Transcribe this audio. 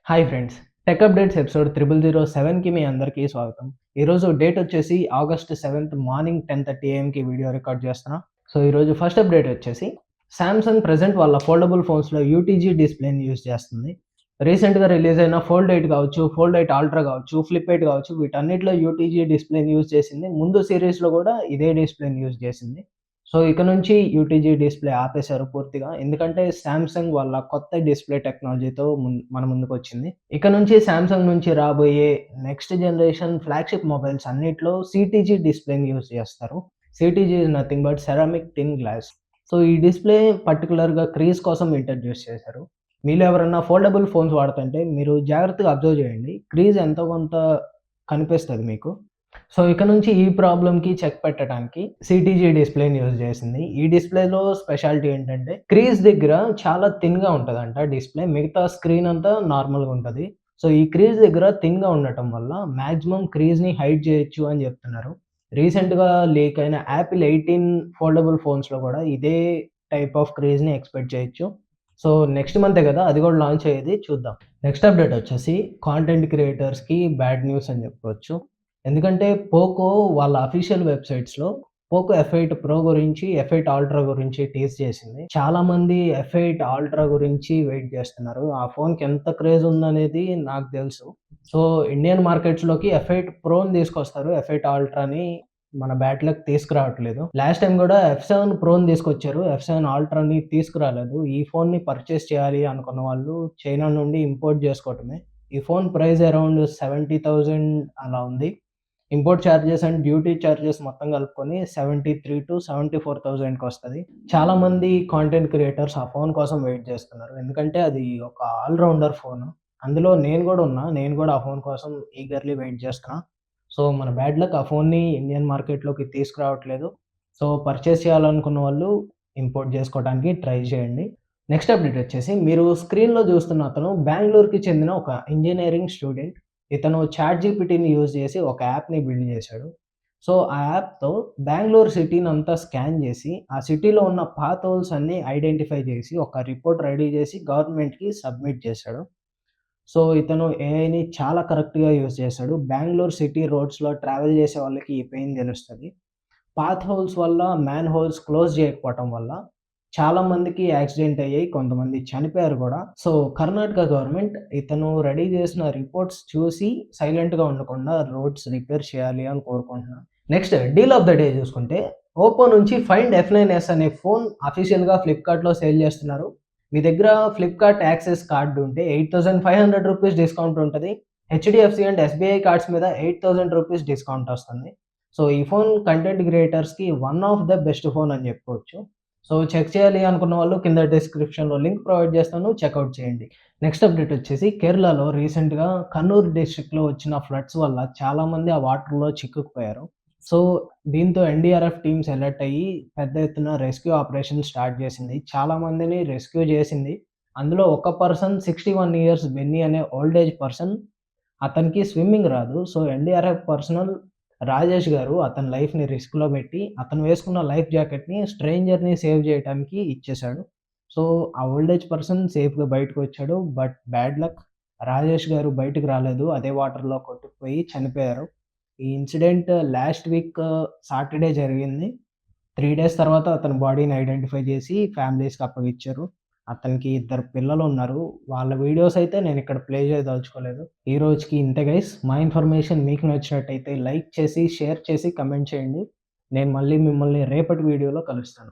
Hi friends. Tech updates episode 0007కి మీ అందరికీ స్వాగతం. ఈరోజు డేట్ వచ్చేసి ఆగస్ట్ 7th మార్నింగ్ 10:30 ఏఎంకి వీడియో రికార్డ్ చేస్తున్నా. సో ఈరోజు ఫస్ట్ అప్డేట్ వచ్చేసి సామ్సంగ్ ప్రెజెంట్ వాళ్ళ ఫోల్డబుల్ ఫోన్స్‌లో యూటీజీ డిస్‌ప్లేని యూజ్ చేస్తుంది. రీసెంట్‌గా రిలీజ్ అయిన ఫోల్డ్ 8 కావచ్చు, ఫోల్డ్ 8 అల్ట్రా కావచ్చు, ఫ్లిప్ 8 కావచ్చు వీటన్నిటిలో యూటీజీ డిస్‌ప్లేని యూజ్ చేసింది. ముందు సీరీస్‌లో కూడా ఇదే డిస్‌ప్లేని యూజ్ చేసింది. సో ఇక నుంచి యూటీజీ డిస్‌ప్లే ఆపేశారు పూర్తిగా. ఎందుకంటే సామ్సంగ్ వాళ్ళ కొత్త డిస్‌ప్లే టెక్నాలజీతో మన ముందుకొచ్చింది. ఇక నుంచి సామ్సంగ్ నుంచి రాబోయే నెక్స్ట్ జనరేషన్ ఫ్లాగ్‌షిప్ మొబైల్స్ అన్నిట్లో సీటీజీ డిస్‌ప్లేని యూజ్ చేస్తారు. CTG is nothing but ceramic tin glass. So ఈ డిస్‌ప్లే పర్టిక్యులర్‌గా క్రీజ్ కోసం ఇంట్రడ్యూస్ చేశారు. మీలో ఎవరన్నా ఫోల్డబుల్ ఫోన్స్ వాడుతుంటే మీరు జాగ్రత్తగా అబ్జర్వ్ చేయండి. క్రీజ్ ఎంతో కొంత కనిపిస్తది మీకు. సో ఇక నుంచి ఈ ప్రాబ్లమ్‌కి చెక్ పెట్టడానికి సీటీజీ డిస్‌ప్లేని యూజ్ చేసింది. ఈ డిస్‌ప్లేలో స్పెషాలిటీ ఏంటంటే క్రీజ్ దగ్గర చాలా థిన్‌గా ఉంటదంట డిస్‌ప్లే. మిగతా స్క్రీన్ అంతా నార్మల్‌గా ఉంటది. సో ఈ క్రీజ్ దగ్గర థిన్‌గా ఉండటం వల్ల మాక్సిమం క్రీజ్‌ని హైడ్ చేయొచ్చు అని చెప్తున్నారు. రీసెంట్‌గా లీక్ అయిన యాపిల్ 18 ఫోల్డబుల్ ఫోన్స్‌లో కూడా ఇదే టైప్ ఆఫ్ క్రీజ్‌ని ఎక్స్‌పెక్ట్ చేయొచ్చు. సో నెక్స్ట్ మంతే కదా! అది కూడా లాంచ్ అయ్యేది చూద్దాం. నెక్స్ట్ అప్డేట్ వచ్చేసి కాంటెంట్ క్రియేటర్స్‌కి బ్యాడ్ న్యూస్ అని చెప్పుకోవచ్చు. ఎందుకంటే పోకో వాళ్ళ అఫీషియల్ వెబ్‌సైట్స్‌లో పోకో ఎఫ్8 ప్రో గురించి, ఎఫ్8 అల్ట్రా గురించి టీజ్ చేసింది. చాలామంది ఎఫ్8 అల్ట్రా గురించి వెయిట్ చేస్తున్నారు. ఆ ఫోన్‌కి ఎంత క్రేజ్ ఉందనేది నాకు తెలుసు. సో ఇండియన్ మార్కెట్స్‌లోకి ఎఫ్8 ప్రోని తీసుకొస్తారు. ఎఫ్8 అల్ట్రాని మన బ్యాడ్ లక్ తీసుకురావట్లేదు. లాస్ట్ టైమ్ కూడా ఎఫ్7 ప్రోని తీసుకొచ్చారు. ఎఫ్7 అల్ట్రాని తీసుకురాలేదు. ఈ ఫోన్‌ని పర్చేస్ చేయాలి అనుకున్న వాళ్ళు చైనా నుండి ఇంపోర్ట్ చేసుకోవటమే. ఈ ఫోన్ ప్రైస్ అరౌండ్ 70,000 అలా ఉంది. Import charges and duty charges మొత్తం కలుపుకొని 73,000-74,000కి వస్తది. చాలామంది కాంటెంట్ క్రియేటర్స్ ఆ ఫోన్ కోసం వెయిట్ చేస్తున్నారు. ఎందుకంటే అది ఒక ఆల్ రౌండర్ ఫోను. అందులో నేను కూడా ఉన్నా. నేను కూడా ఆ ఫోన్ కోసం ఈగర్‌లీ వెయిట్ చేస్తున్నా. సో మన బ్యాడ్ లక్ ఆ ఫోన్‌ని ఇండియన్ మార్కెట్‌లోకి తీసుకురావట్లేదు. సో పర్చేస్ చేయాలనుకున్న వాళ్ళు ఇంపోర్ట్ చేసుకోవడానికి ట్రై చేయండి. నెక్స్ట్ అప్డేట్ వచ్చేసి మీరు స్క్రీన్‌లో చూస్తున్న అతను బెంగుళూరుకి చెందిన ఒక ఇంజినీరింగ్ స్టూడెంట్. ఇతను చాట్‌జీపీటీని యూజ్ చేసి ఒక యాప్‌ని బిల్డ్ చేశాడు. సో ఆ యాప్‌తో బెంగుళూరు సిటీనంతా స్కాన్ చేసి, ఆ సిటీలో ఉన్న పాత్ హోల్స్ అన్నీ ఐడెంటిఫై చేసి, ఒక రిపోర్ట్ రెడీ చేసి గవర్నమెంట్‌కి సబ్మిట్ చేశాడు. సో ఇతను ఏఐని చాలా కరెక్ట్‌గా యూజ్ చేశాడు. బెంగుళూరు సిటీ రోడ్స్‌లో ట్రావెల్ చేసే వాళ్ళకి ఈ పెయిన్ తెలుస్తది. పాత్ హోల్స్ వల్ల, మ్యాన్ హోల్స్ క్లోజ్ చేయకపోవటం వల్ల చాలా మందికి యాక్సిడెంట్ అయ్యాయి. కొంతమంది చనిపోయారు గూడా. సో కర్ణాటక గవర్నమెంట్ ఇతను రెడీ చేసిన రిపోర్ట్స్ చూసి సైలెంట్‌గా ఉండకుండా రోడ్స్ రిపేర్ చేయాలి అని కోరుకుంటున్నా. Next deal of the day చూసుకుంటే ఓప్పో నుంచి ఫైండ్ ఎఫ్9ఎస్ అనే ఫోన్ అఫీషియల్‌గా ఫ్లిప్‌కార్ట్‌లో సేల్ చేస్తున్నారు. మీ దగ్గర ఫ్లిప్‌కార్ట్ యాక్సెస్ కార్డ్ ఉంటే రూ. 8,500 డిస్కౌంట్ ఉంటది. హెచ్‌డీఎఫ్‌సీ అండ్ ఎస్‌బీఐ కార్డ్స్ మీద రూ. 8,000 డిస్కౌంట్ వస్తుంది. సో ఈ ఫోన్ కంటెంట్ క్రియేటర్స్‌కి one of the best phone అని చెప్పుకోవచ్చు. సో చెక్ చేయాలి అనుకున్న వాళ్ళు కింద డిస్క్రిప్షన్‌లో లింక్ ప్రొవైడ్ చేస్తాను. చెక్‌ఔట్ చేయండి. నెక్స్ట్ అప్డేట్ వచ్చేసి కేరళలో రీసెంట్‌గా కన్నూర్ డిస్ట్రిక్ట్‌లో వచ్చిన ఫ్లడ్స్ వల్ల చాలామంది ఆ వాటర్‌లో చిక్కుకుపోయారు. సో దీంతో ఎన్‌డీఆర్‌ఎఫ్ టీమ్స్ అలర్ట్ అయ్యి పెద్ద ఎత్తున రెస్క్యూ ఆపరేషన్ స్టార్ట్ చేసింది. చాలా మందిని రెస్క్యూ చేసింది. అందులో ఒక పర్సన్ 61 ఇయర్స్ బెన్నీ అనే ఓల్డ్ ఏజ్ పర్సన్. అతనికి స్విమ్మింగ్ రాదు. సో ఎన్‌డీఆర్‌ఎఫ్ పర్సనల్ రాజేష్ గారు అతని లైఫ్‌ని రిస్క్‌లో పెట్టి, అతను వేసుకున్న లైఫ్ జాకెట్‌ని స్ట్రేంజర్‌ని సేవ్ చేయటానికి ఇచ్చేసాడు. సో ఆ ఓల్డ్ ఏజ్ పర్సన్ సేఫ్‌గా బయటకొచ్చాడు. బట్ బ్యాడ్ లక్ రాజేష్ గారు బయటకి రాలేదు. అదే వాటర్‌లో కొట్టుకుపోయి చనిపోయారు. ఈ ఇన్సిడెంట్ లాస్ట్ వీక్ సాటర్‌డే జరిగింది. 3 డేస్ తర్వాత అతని బాడీని ఐడెంటిఫై చేసి ఫ్యామిలీస్‌కి అప్పగిచ్చారు. అతనికి ఇద్దరు పిల్లలున్నారు. వాళ్ళ వీడియోస్ అయితే నేనిక్కడ ప్లే చేయదలుచుకోలేదు. ఈ రోజుకి ఇంతే గైస్. మా ఇన్ఫర్మేషన్ మీకు నచ్చినట్టయితే లైక్ చేసి, షేర్ చేసి, కమెంట్ చేయండి. నేను మళ్ళీ మిమ్మల్ని రేపటి వీడియోలో కలుస్తాను.